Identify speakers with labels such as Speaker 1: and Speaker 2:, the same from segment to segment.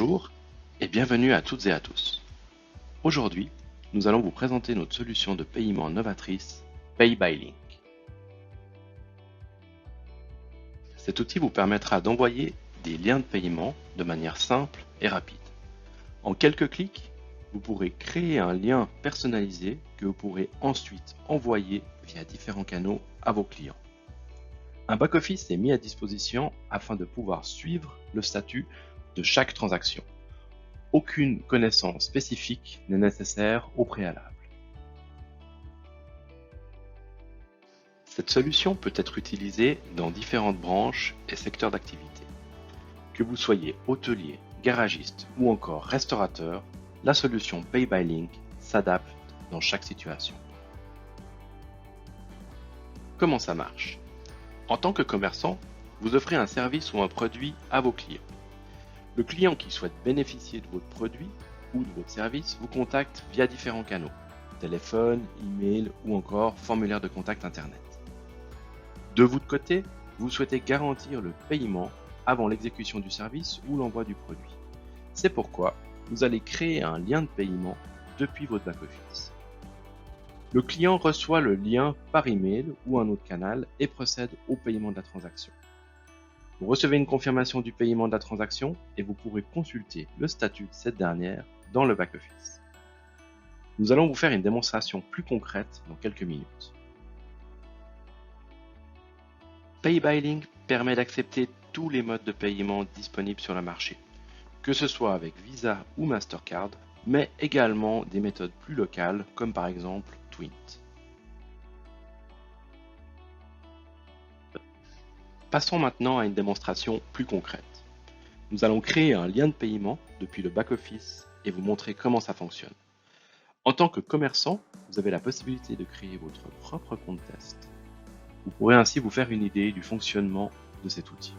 Speaker 1: Bonjour et bienvenue à toutes et à tous. Aujourd'hui, nous allons vous présenter notre solution de paiement novatrice Pay by Link. Cet outil vous permettra d'envoyer des liens de paiement de manière simple et rapide. En quelques clics, vous pourrez créer un lien personnalisé que vous pourrez ensuite envoyer via différents canaux à vos clients. Un back-office est mis à disposition afin de pouvoir suivre le statut de chaque transaction. Aucune connaissance spécifique n'est nécessaire au préalable. Cette solution peut être utilisée dans différentes branches et secteurs d'activité. Que vous soyez hôtelier, garagiste ou encore restaurateur, la solution Pay by Link s'adapte dans chaque situation. Comment ça marche? En tant que commerçant, vous offrez un service ou un produit à vos clients. Le client qui souhaite bénéficier de votre produit ou de votre service vous contacte via différents canaux, téléphone, email ou encore formulaire de contact internet. De votre côté, vous souhaitez garantir le paiement avant l'exécution du service ou l'envoi du produit. C'est pourquoi vous allez créer un lien de paiement depuis votre back-office. Le client reçoit le lien par email ou un autre canal et procède au paiement de la transaction. Vous recevez une confirmation du paiement de la transaction et vous pourrez consulter le statut de cette dernière dans le back-office. Nous allons vous faire une démonstration plus concrète dans quelques minutes. Pay by Link permet d'accepter tous les modes de paiement disponibles sur le marché, que ce soit avec Visa ou Mastercard, mais également des méthodes plus locales comme par exemple Twint. Passons maintenant à une démonstration plus concrète. Nous allons créer un lien de paiement depuis le back-office et vous montrer comment ça fonctionne. En tant que commerçant, vous avez la possibilité de créer votre propre compte test. Vous pourrez ainsi vous faire une idée du fonctionnement de cet outil.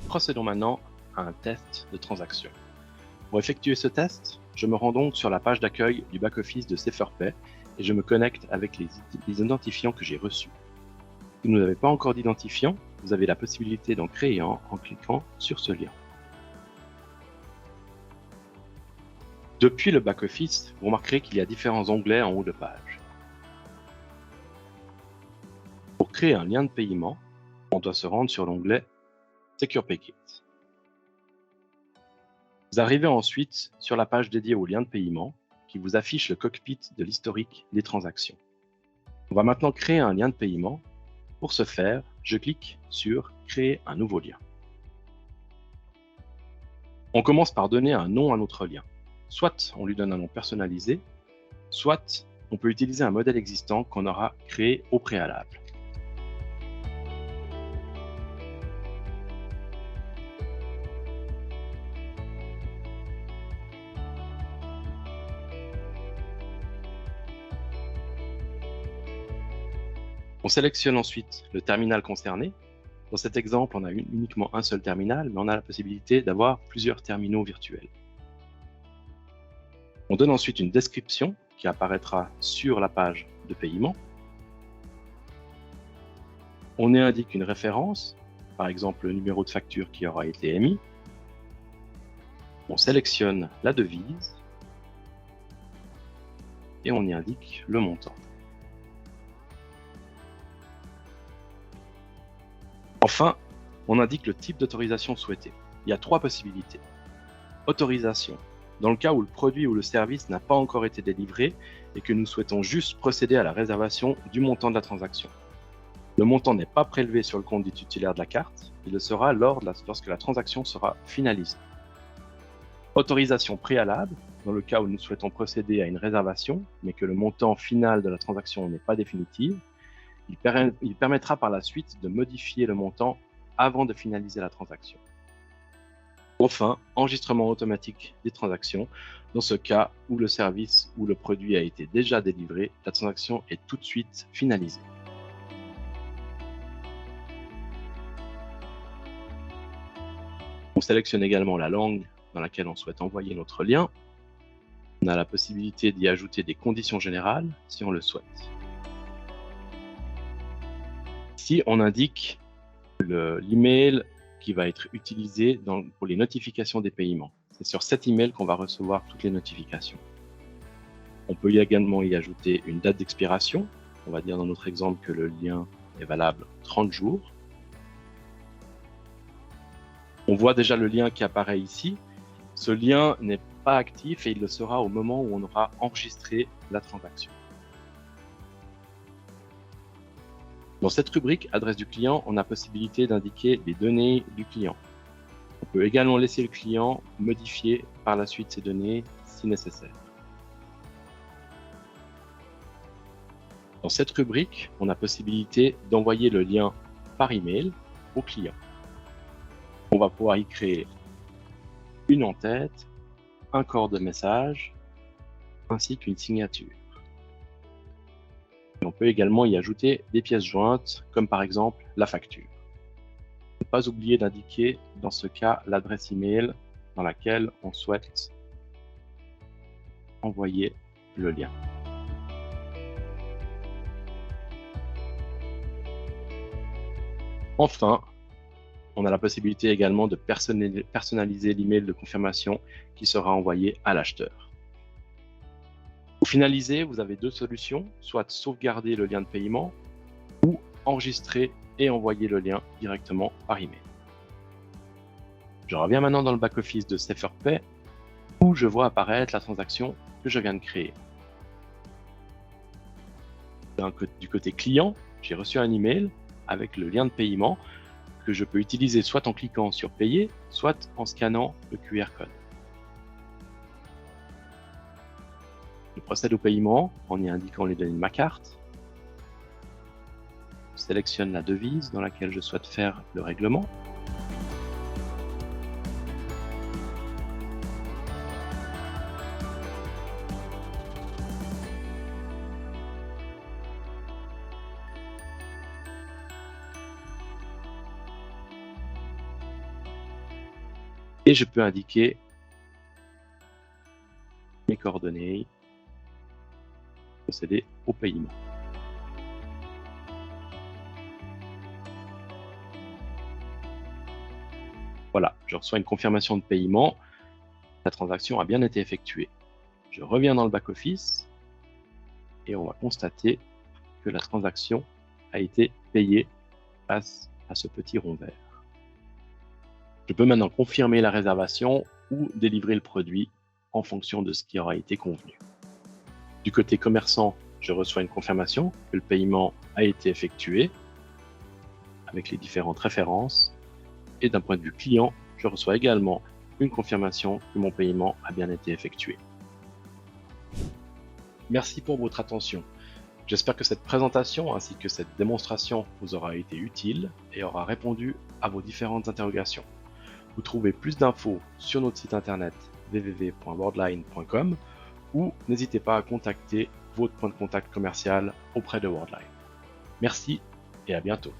Speaker 1: Procédons maintenant à un test de transaction. Pour effectuer ce test, je me rends donc sur la page d'accueil du back-office de SaferPay et je me connecte avec les identifiants que j'ai reçus. Si vous n'avez pas encore d'identifiant, vous avez la possibilité d'en créer un en cliquant sur ce lien. Depuis le back-office, vous remarquerez qu'il y a différents onglets en haut de page. Pour créer un lien de paiement, on doit se rendre sur l'onglet Secure Packet. Vous arrivez ensuite sur la page dédiée au lien de paiement qui vous affiche le cockpit de l'historique des transactions. On va maintenant créer un lien de paiement. Pour ce faire, je clique sur Créer un nouveau lien. On commence par donner un nom à notre lien. Soit on lui donne un nom personnalisé, soit on peut utiliser un modèle existant qu'on aura créé au préalable. On sélectionne ensuite le terminal concerné. Dans cet exemple, on a uniquement un seul terminal, mais on a la possibilité d'avoir plusieurs terminaux virtuels. On donne ensuite une description qui apparaîtra sur la page de paiement. On y indique une référence, par exemple le numéro de facture qui aura été émis. On sélectionne la devise et on y indique le montant. Enfin, on indique le type d'autorisation souhaité. Il y a trois possibilités. Autorisation, dans le cas où le produit ou le service n'a pas encore été délivré et que nous souhaitons juste procéder à la réservation du montant de la transaction. Le montant n'est pas prélevé sur le compte du titulaire de la carte, il le sera lorsque la transaction sera finalisée. Autorisation préalable, dans le cas où nous souhaitons procéder à une réservation, mais que le montant final de la transaction n'est pas définitif. Il permettra par la suite de modifier le montant avant de finaliser la transaction. Enfin, enregistrement automatique des transactions. Dans ce cas où le service ou le produit a été déjà délivré, la transaction est tout de suite finalisée. On sélectionne également la langue dans laquelle on souhaite envoyer notre lien. On a la possibilité d'y ajouter des conditions générales si on le souhaite. Ici, on indique l'email qui va être utilisé pour les notifications des paiements. C'est sur cet email qu'on va recevoir toutes les notifications. On peut également y ajouter une date d'expiration. On va dire dans notre exemple que le lien est valable 30 jours. On voit déjà le lien qui apparaît ici. Ce lien n'est pas actif et il le sera au moment où on aura enregistré la transaction. Dans cette rubrique adresse du client, on a possibilité d'indiquer les données du client. On peut également laisser le client modifier par la suite ces données si nécessaire. Dans cette rubrique, on a possibilité d'envoyer le lien par email au client. On va pouvoir y créer une en-tête, un corps de message, ainsi qu'une signature. Et on peut également y ajouter des pièces jointes, comme par exemple la facture. Ne pas oublier d'indiquer dans ce cas l'adresse email dans laquelle on souhaite envoyer le lien. Enfin, on a la possibilité également de personnaliser l'email de confirmation qui sera envoyé à l'acheteur. Pour finaliser, vous avez deux solutions, soit sauvegarder le lien de paiement ou enregistrer et envoyer le lien directement par email. Je reviens maintenant dans le back-office de SaferPay où je vois apparaître la transaction que je viens de créer. Du côté client, j'ai reçu un email avec le lien de paiement que je peux utiliser soit en cliquant sur payer, soit en scannant le QR code. Je procède au paiement en y indiquant les données de ma carte. Je sélectionne la devise dans laquelle je souhaite faire le règlement. Et je peux indiquer mes coordonnées, procéder au paiement. Voilà, je reçois une confirmation de paiement. La transaction a bien été effectuée. Je reviens dans le back-office et on va constater que la transaction a été payée face à ce petit rond vert. Je peux maintenant confirmer la réservation ou délivrer le produit en fonction de ce qui aura été convenu. Du côté commerçant, je reçois une confirmation que le paiement a été effectué avec les différentes références. Et d'un point de vue client, je reçois également une confirmation que mon paiement a bien été effectué. Merci pour votre attention. J'espère que cette présentation ainsi que cette démonstration vous aura été utile et aura répondu à vos différentes interrogations. Vous trouvez plus d'infos sur notre site internet www.worldline.com ou n'hésitez pas à contacter votre point de contact commercial auprès de Worldline. Merci et à bientôt.